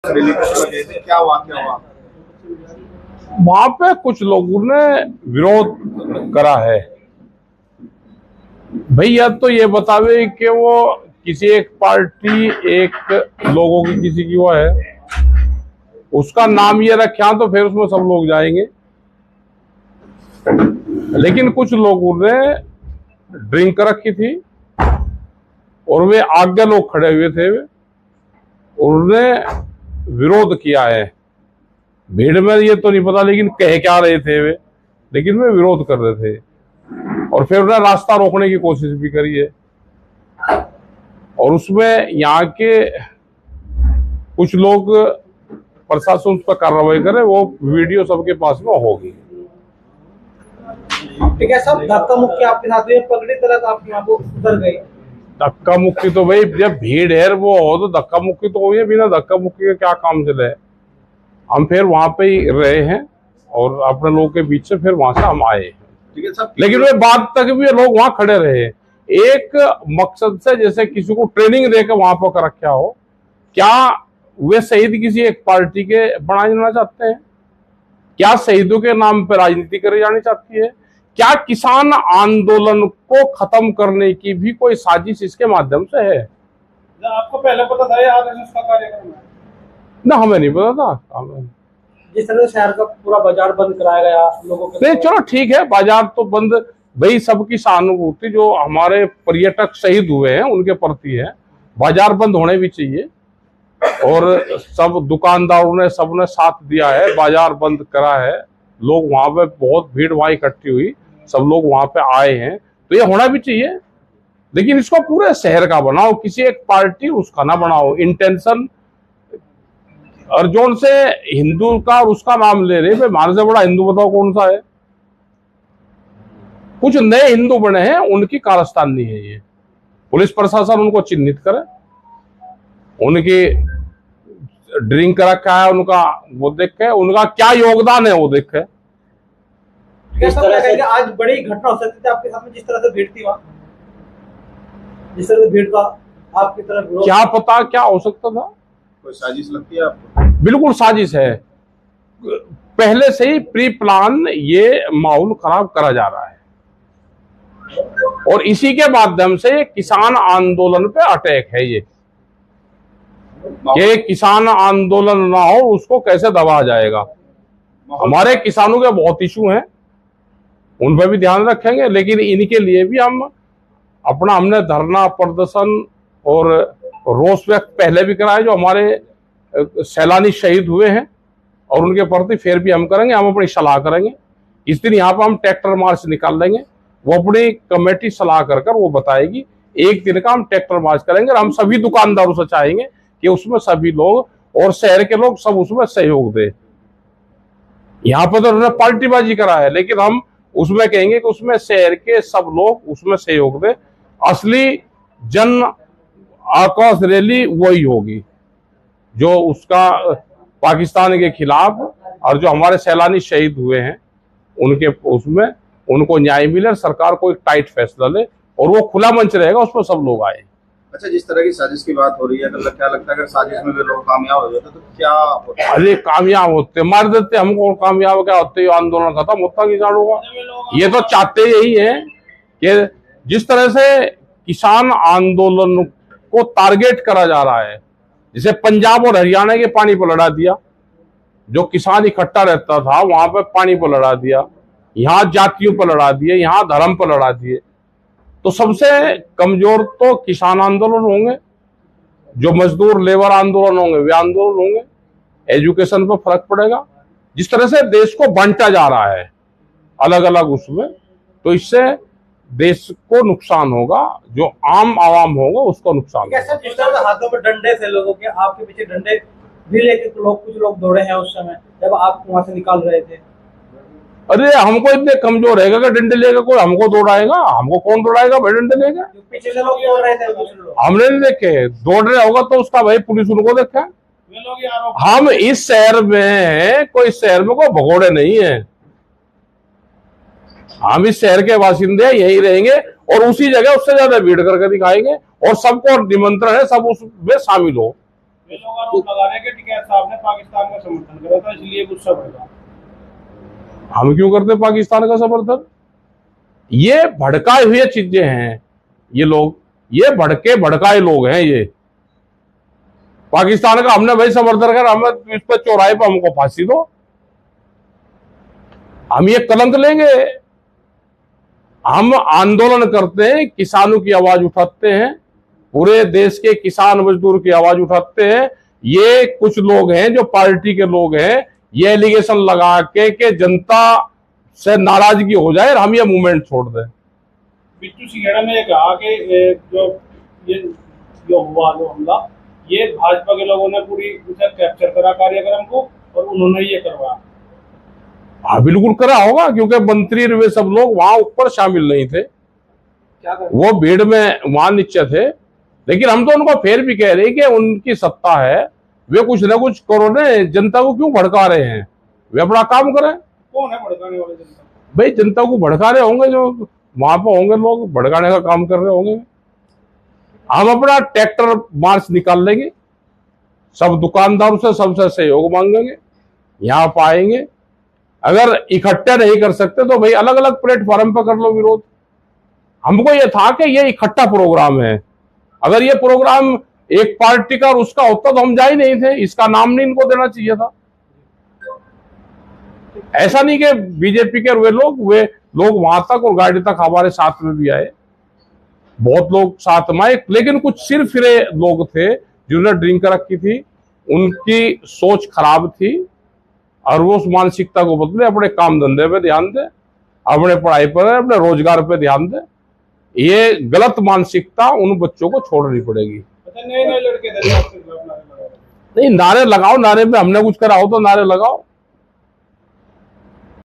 क्या वाकया हुआ? वहां पे कुछ लोगों ने विरोध करा है। भैया तो ये बतावे कि वो किसी एक पार्टी एक लोगों की किसी की वो है, उसका नाम ये रखा तो फिर उसमें सब लोग जाएंगे। लेकिन कुछ लोगों ने ड्रिंक रखी थी और वे आगे लोग खड़े हुए थे, उन्होंने विरोध किया है। भीड़ में ये तो नहीं पता लेकिन कह क्या रहे थे वे, लेकिन वे विरोध कर रहे थे और फिर उन्हें रास्ता रोकने की कोशिश भी करी है। और उसमें यहाँ के कुछ लोग प्रशासन उस पर कार्रवाई करे, वो वीडियो सबके पास में होगी। ठीक है सब धक्का मुक्की आपके साथ में पगड़ी तरह आप यहाँ को उतर गए। धक्का मुक्की तो भाई जब भीड़ है वो हो तो धक्का मुक्की तो हुई है, बिना धक्का मुक्की के क्या काम चले। हम फिर वहां पे ही रहे हैं और अपने लोगों के बीच से फिर वहां से हम आए हैं। ठीक है साहब, लेकिन वे बाद तक भी लोग वहां खड़े रहे एक मकसद से, जैसे किसी को ट्रेनिंग देकर वहां पर रखा हो। क्या वे शहीद किसी एक पार्टी के बनाए जाना चाहते हैं? क्या शहीदों के नाम पर राजनीति करी जानी चाहती है? क्या किसान आंदोलन को खत्म करने की भी कोई साजिश इसके माध्यम से है? आपको पहले पता था ये आरएसएस का कार्यक्रम है? ना, हमें नहीं पता था। जिस तरह से शहर का पूरा बाजार बंद कराया गया लोगों के, नहीं चलो ठीक है, बाजार तो बंद, भाई सबकी सहानुभूति जो हमारे पर्यटक शहीद हुए हैं उनके प्रति है। बाजार बंद होने भी चाहिए और सब दुकानदारों ने सबने साथ दिया है, बाजार बंद करा है। लोग वहां पे बहुत भीड़ वहां इकट्ठी हुई, सब लोग वहां पे आए हैं, तो ये होना भी चाहिए। लेकिन इसको पूरे शहर का बनाओ, किसी एक पार्टी उसका ना बनाओ। इंटेंशन अर्जुन से हिंदू का और उसका नाम ले रहे, हमारे से बड़ा हिंदू बताओ कौन सा है? कुछ नए हिंदू बने हैं, उनकी कारस्तानी है ये। पुलिस प्रशासन उनको चिन्हित करे, उनकी ड्रिंक रखा है, उनका वो देखे, उनका क्या योगदान है वो देखे। किस तरह से आज बड़ी घटना हो सकती थी आपके सामने, जिस तरह से भीड़ थी वहां, जिस तरह से भीड़ का आपकी तरफ क्या पता क्या हो सकता था? कोई साजिश लगती है आपको? बिल्कुल साजिश है, पहले से ही प्री प्लान ये माहौल खराब करा जा रहा है और इसी के माध्यम से ये किसान आंदोलन पे अटैक है। ये किसान आंदोलन ना हो उसको कैसे दबाया जाएगा। हमारे किसानों के बहुत इशू हैं, उन पर भी ध्यान रखेंगे, लेकिन इनके लिए भी हमने धरना प्रदर्शन और रोष व्यक्त पहले भी कराए, जो हमारे सैलानी शहीद हुए हैं, और उनके प्रति फिर भी हम करेंगे। हम अपनी सलाह करेंगे। इस दिन यहाँ पर हम ट्रैक्टर मार्च निकाल लेंगे, वो अपनी कमेटी सलाह कर वो बताएगी। एक दिन का हम ट्रैक्टर मार्च करेंगे और हम सभी दुकानदारों से चाहेंगे कि उसमें सभी लोग और शहर के लोग सब उसमें सहयोग दे। यहाँ पर तो उन्होंने पार्टीबाजी करा है, लेकिन हम उसमें कहेंगे कि उसमें शहर के सब लोग उसमें सहयोग दे। असली जन आक्रोश रैली वही होगी जो उसका पाकिस्तान के खिलाफ और जो हमारे सैलानी शहीद हुए हैं उनके उसमें उनको न्याय मिले, सरकार को एक टाइट फैसला ले और वो खुला मंच रहेगा, उसमें सब लोग आए। अच्छा, जिस तरह की साजिश की बात हो रही है, तो क्या लगता है अगर साजिश में भी लोग कामयाब हो जाते तो क्या होता? अरे कामयाब होते, मार देते हमको, कामयाब क्या होते, आंदोलन खत्म होता किसानों का। ये तो चाहते यही है कि जिस तरह से किसान आंदोलन को टारगेट करा जा रहा है, जैसे पंजाब और हरियाणा के पानी पर लड़ा दिया, जो किसान इकट्ठा रहता था वहां पर पानी पर लड़ा दिया, यहाँ जातियों पर लड़ा दिए, यहाँ धर्म पर लड़ा दिए। तो सबसे कमजोर तो किसान आंदोलन होंगे, जो मजदूर लेबर आंदोलन होंगे वे आंदोलन होंगे। एजुकेशन पर फर्क पड़ेगा। जिस तरह से देश को बांटा जा रहा है अलग अलग उसमें, तो इससे देश को नुकसान होगा, जो आम आवाम होगा उसको नुकसान होगा। जिस तरह से हाथों में डंडे थे लोगों के, आपके पीछे डंडे भी लेके कुछ लोग दौड़े हैं उस समय जब आप वहां से निकाल रहे थे। अरे हमको इतने कमजोर रहेगा कि डंडे लेकर कोई हमको दौड़ाएगा? हमको कौन दौड़ाएगा भाई डंडे लेकर? पीछे से लोग दौड़ रहे थे, हमने नहीं देखे। दौड़ रहे होगा तो उसका भाई पुलिस उनको देखे। हम इस शहर में हैं, कोई शहर में कोई भगोड़े नहीं है। हम इस शहर के बासिंदे यही रहेंगे और उसी जगह उससे ज्यादा भीड़ करके दिखाएंगे और सबको निमंत्रण है, सब उसमें शामिल हो। लोग आरोप लगा रहे हैं कि टिकैत साहब पाकिस्तान का समर्थन करा था, इसलिए गुस्सा बढ़ा। हम क्यों करते पाकिस्तान का समर्थन? ये भड़काए हुए चीजें हैं, ये लोग, ये भड़काए लोग हैं ये। पाकिस्तान का हमने भाई समर्थन कर, हमें इस पर चौराहे पर हमको फांसी दो, हम ये कलंक लेंगे? हम आंदोलन करते हैं, किसानों की आवाज उठाते हैं, पूरे देश के किसान मजदूर की आवाज उठाते हैं। ये कुछ लोग हैं जो पार्टी के लोग हैं, ये एलिगेशन लगा के जनता से नाराजगी हो जाए और हम ये मूवमेंट छोड़ दें। बिट्टू सिंघेड़ा ने कहा कि जो हुआ जो हमला, ये भाजपा के लोगों ने पूरी उसे कैप्चर करा कार्यक्रम को और उन्होंने ये करवाया। हाँ बिल्कुल करा होगा, क्योंकि मंत्री वे सब लोग वहां ऊपर शामिल नहीं थे, क्या कर वो भीड़ में वहां नीचे थे। लेकिन हम तो उनको फिर भी कह रहे हैं कि उनकी सत्ता है, वे कुछ ना कुछ करो ना, जनता को क्यों भड़का रहे हैं? वे अपना काम करें। कौन है भड़काने वाले जनता? भाई जनता को भड़का रहे होंगे, जो वहां पर होंगे लोग भड़काने का काम कर रहे होंगे। हम अपना ट्रैक्टर मार्च निकाल लेंगे, सब दुकानदारों से सबसे सहयोग मांगेंगे, यहाँ पाएंगे। अगर इकट्ठा नहीं कर सकते तो भाई अलग अलग प्लेटफॉर्म पर कर लो विरोध। हमको ये था कि ये इकट्ठा प्रोग्राम है, अगर ये प्रोग्राम एक पार्टी का और उसका होता तो हम जा ही नहीं थे, इसका नाम नहीं इनको देना चाहिए था। ऐसा नहीं कि बीजेपी के वे लोग वहां तक और गाड़ी तक हमारे साथ में भी आए, बहुत लोग साथ में आए, लेकिन कुछ सिर फिरे लोग थे जिन्होंने ड्रिंक रखी थी, उनकी सोच खराब थी और वो उस मानसिकता को बदले, अपने काम धंधे पे ध्यान दे, अपने पढ़ाई पर, अपने रोजगार पे ध्यान दे। ये गलत मानसिकता उन बच्चों को छोड़नी पड़ेगी। अच्छा, नए नए लड़के थे आपके खिलाफ नारे लगा रहे थे। नहीं, नारे लगाओ, नारे में हमने कुछ करा हो तो नारे लगाओ।